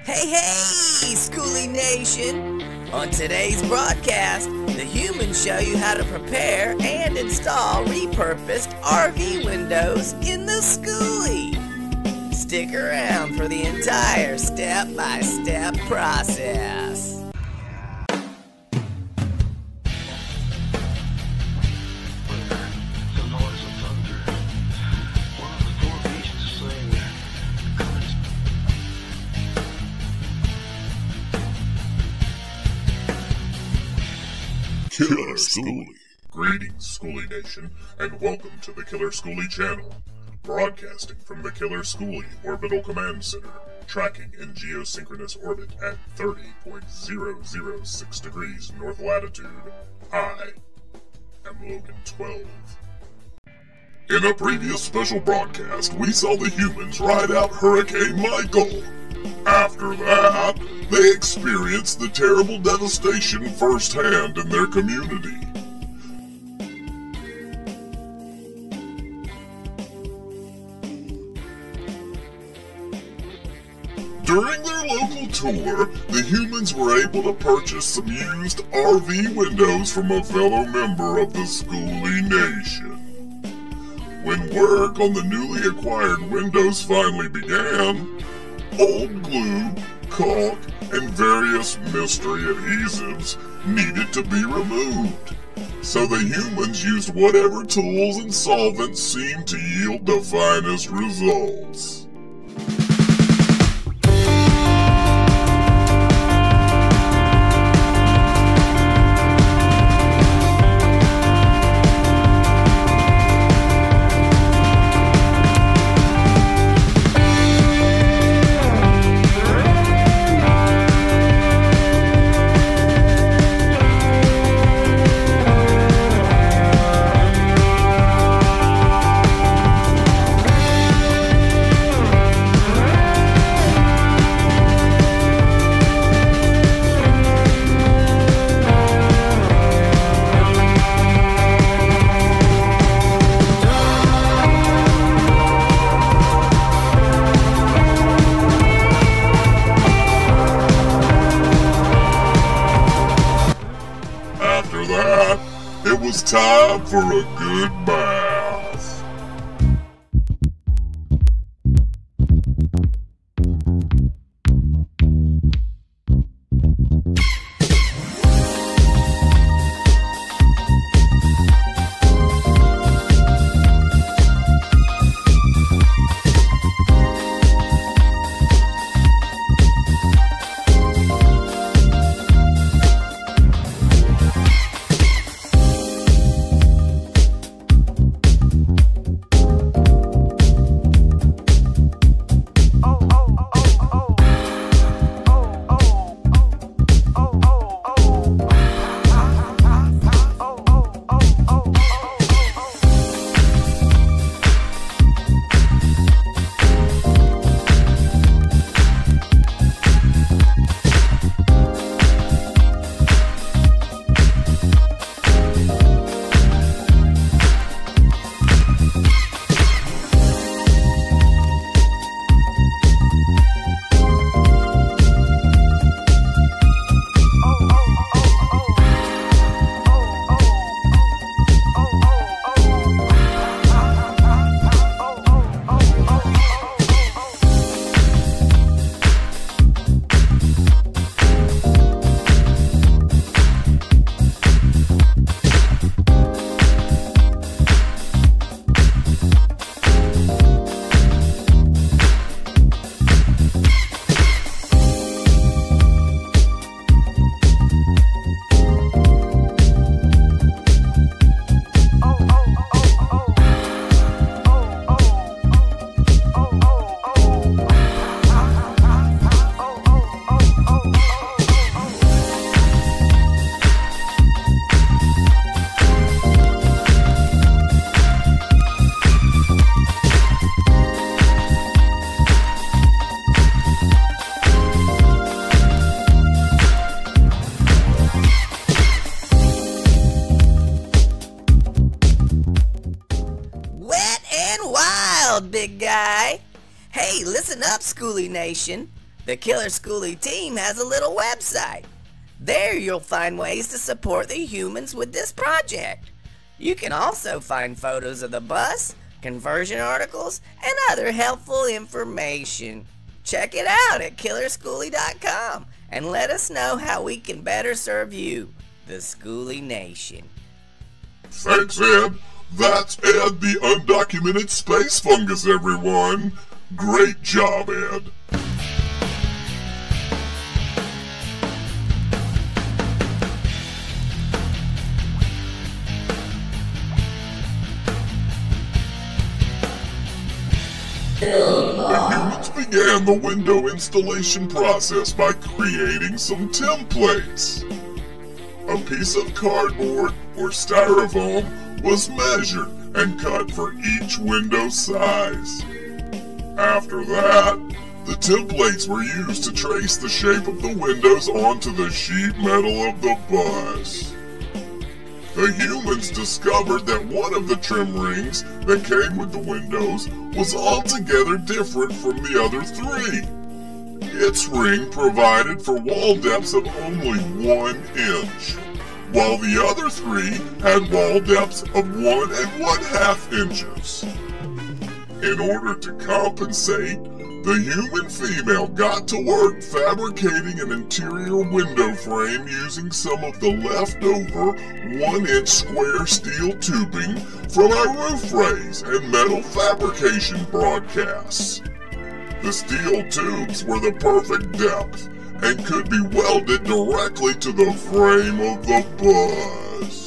Hey, Skoolie Nation! On today's broadcast, the humans show you how to prepare and install repurposed RV windows in the Skoolie. Stick around for the entire step-by-step process. Killer Skoolie. Greetings, Skoolie Nation, and welcome to the Killer Skoolie channel, broadcasting from the Killer Skoolie Orbital Command Center, tracking in geosynchronous orbit at 30.006 degrees north latitude. I am Logan 12. In a previous special broadcast, we saw the humans ride out Hurricane Michael. After that, they experienced the terrible devastation firsthand in their community. During their local tour, the humans were able to purchase some used RV windows from a fellow member of the Skoolie Nation. When work on the newly acquired windows finally began, old glue, caulk, and various mystery adhesives needed to be removed. So the humans used whatever tools and solvents seemed to yield the finest results. After that, it was time for a good bath. Big guy. Hey, listen up, Skoolie Nation. The Killer Skoolie team has a little website. There you'll find ways to support the humans with this project. You can also find photos of the bus, conversion articles, and other helpful information. Check it out at killerskoolie.com and let us know how we can better serve you, the Skoolie Nation. Thanks, Ed. That's Ed the Undocumented Space Fungus, everyone. Great job, Ed. The humans began the window installation process by creating some templates. A piece of cardboard or styrofoam was measured and cut for each window size. After that, the templates were used to trace the shape of the windows onto the sheet metal of the bus. The humans discovered that one of the trim rings that came with the windows was altogether different from the other three. Its ring provided for wall depths of only 1 inch, while the other three had wall depths of 1 1/2 inches. In order to compensate, the human female got to work fabricating an interior window frame using some of the leftover 1-inch square steel tubing from our roof rays and metal fabrication broadcasts. The steel tubes were the perfect depth and could be welded directly to the frame of the bus.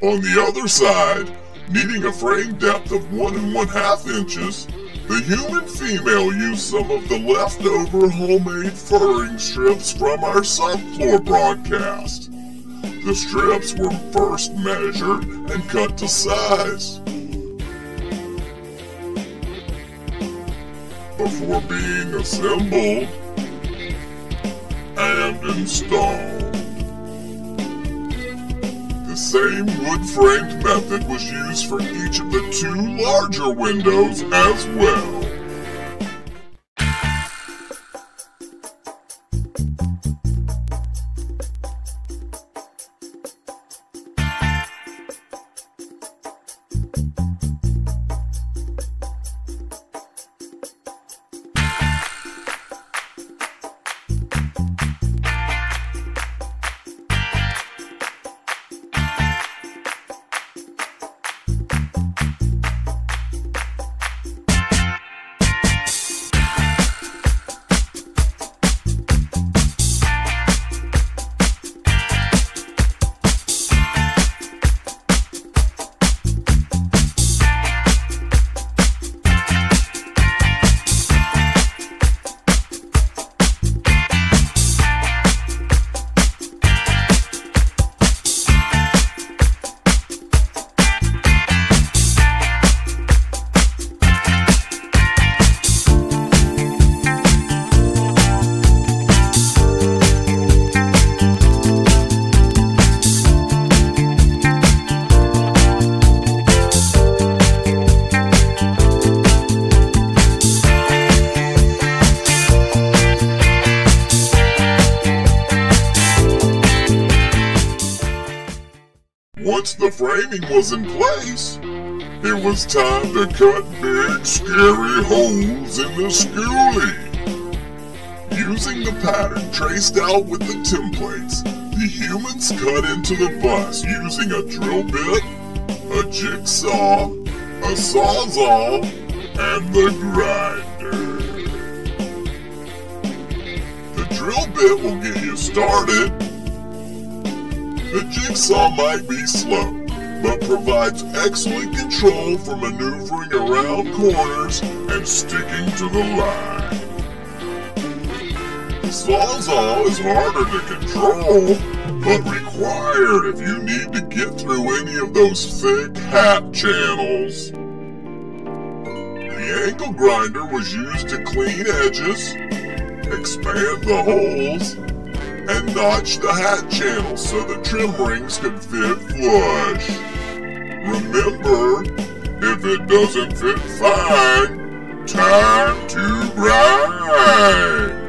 On the other side, needing a frame depth of 1 1/2 inches, the human female used some of the leftover homemade furring strips from our subfloor broadcast. The strips were first measured and cut to size before being assembled and installed. The same wood-framed method was used for each of the 2 larger windows as well. once the framing was in place, it was time to cut big, scary holes in the Skoolie. Using the pattern traced out with the templates, the humans cut into the bus using a drill bit, a jigsaw, a sawzall, and the grinder. The drill bit will get you started. The jigsaw might be slow, but provides excellent control for maneuvering around corners and sticking to the line. The sawzall is harder to control, but required if you need to get through any of those thick hat channels. The angle grinder was used to clean edges, expand the holes, and notch the hat channels so the trim rings could fit flush. Remember, if it doesn't fit fine, time to grind!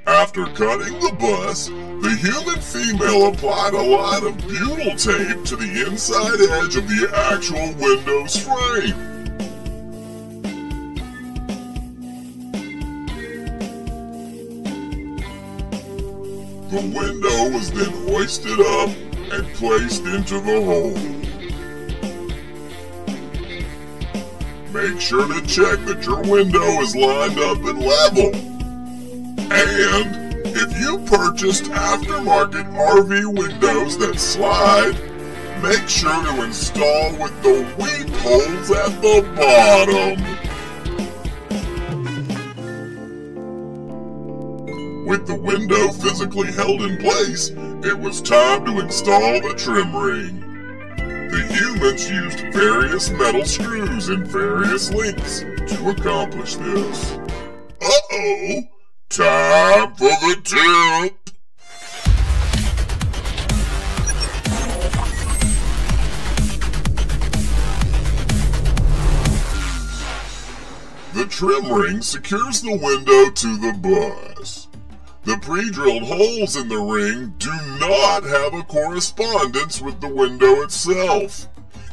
After cutting the bus, the human female applied a line of butyl tape to the inside edge of the actual window's frame. The window was then hoisted up and placed into the hole. Make sure to check that your window is lined up and level. And if you purchased aftermarket RV windows that slide, make sure to install with the weep holes at the bottom. With the window physically held in place, it was time to install the trim ring. The humans used various metal screws in various lengths to accomplish this. Uh-oh! Time for the tip! The trim ring secures the window to the bus. The pre-drilled holes in the ring do not have a correspondence with the window itself.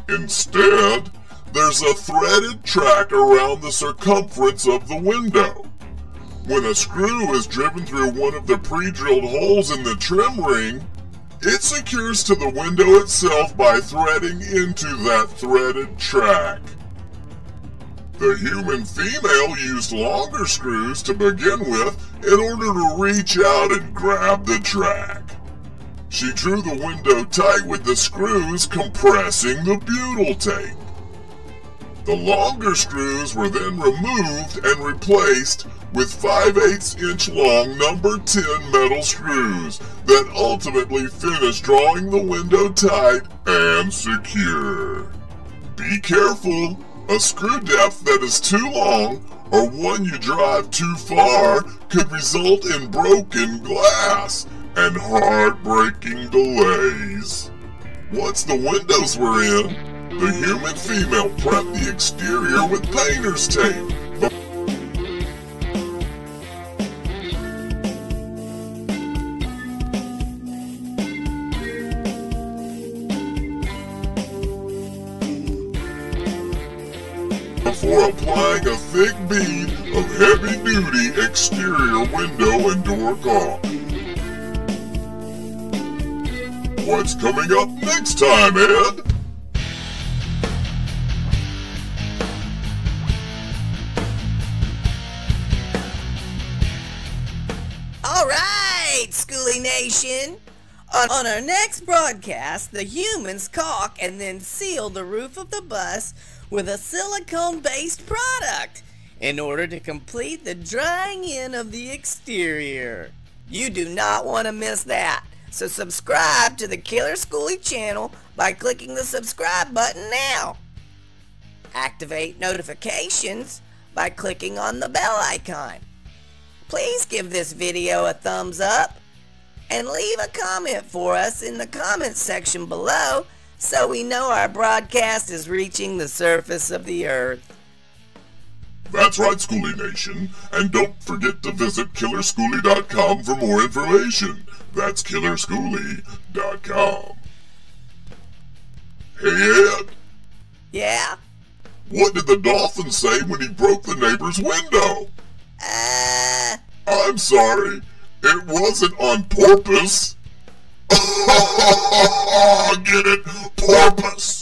Instead, there's a threaded track around the circumference of the window. When a screw is driven through one of the pre-drilled holes in the trim ring, it secures to the window itself by threading into that threaded track. The human female used longer screws to begin with in order to reach out and grab the track. She drew the window tight with the screws compressing the butyl tape. The longer screws were then removed and replaced with 5/8 inch long number 10 metal screws that ultimately finished drawing the window tight and secure. Be careful! A screw depth that is too long or one you drive too far could result in broken glass and heartbreaking delays. Once the windows were in, the human female prepped the exterior with painter's tape. Before applying a thick bead of heavy-duty exterior window and door caulk. What's coming up next time, Ed? Alright, Skoolie Nation! On our next broadcast, the humans caulk and then seal the roof of the bus with a silicone-based product in order to complete the drying in of the exterior. You do not want to miss that, so subscribe to the Killer Skoolie channel by clicking the subscribe button now. Activate notifications by clicking on the bell icon. Please give this video a thumbs up and leave a comment for us in the comments section below so we know our broadcast is reaching the surface of the earth. That's right, Skoolie Nation, and don't forget to visit killerskoolie.com for more information. That's killerskoolie.com. Hey Ed! Yeah? What did the dolphin say when he broke the neighbor's window? I'm sorry, it wasn't on purpose. Get it? Porpoise!